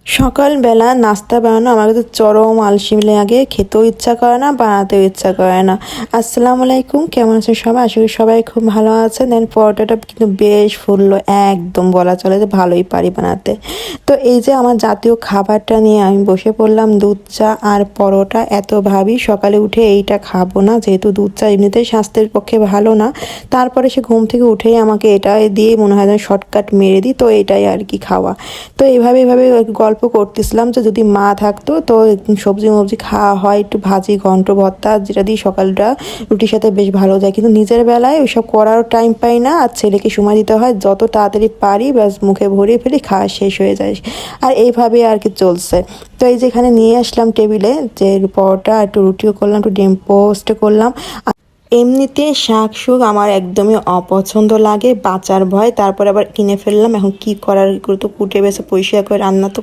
সকালবেলা নাস্তা বানানো আমার কাছে চরম আলসেমি লাগে, খেতেও ইচ্ছা করে না, বানাতেও ইচ্ছা করে না। আসসালামু আলাইকুম, কেমন আছেন সবাই? আশা করি সবাই খুব ভালো আছেন। দেন পরোটাটা কিন্তু বেশ ফুললো, একদম বলা চলে যে ভালোই পারি বানাতে। তো এই যে আমার জাতীয় খাবারটা নিয়ে আমি বসে পড়লাম, দুধ চা আর পরোটা। এত ভাবি সকালে উঠে এইটা খাবো না, যেহেতু দুধ চা এমনিতেই স্বাস্থ্যের পক্ষে ভালো না। তারপরে সে ঘুম থেকে উঠেই আমাকে এটা দিয়ে মনে হয় যেন শর্টকাট মেরে দিই, তো এটাই আর কি খাওয়া। তো এইভাবে গল্প করতেছিলাম যে যদি মা থাকতো তো সবজি মবজি খাওয়া হয়, একটু ভাজি ঘন্ট ভর্তা যেটা দিয়ে সকালটা রুটির সাথে বেশ ভালো যায়। কিন্তু নিজের বেলায় ওইসব করার টাইম পাই না, আর ছেলেকে সময় দিতে হয়, যত তাড়াতাড়ি পারি ব্যাস মুখে ভরিয়ে ফেলি, খাওয়া শেষ হয়ে যায়। আর এইভাবে আর কি চলছে। তো এই যেখানে নিয়ে আসলাম টেবিলে, যে পরোটা একটু রুটিও করলাম, একটু ডিম পোস্ট করলাম। এমনিতে শাক শুক আমার একদমই অপছন্দ লাগে, বাঁচার ভয়। তারপর আবার কিনে ফেললাম, এখন কি করার, তো কুটে বেছে পরিষ্কার করে রান্না তো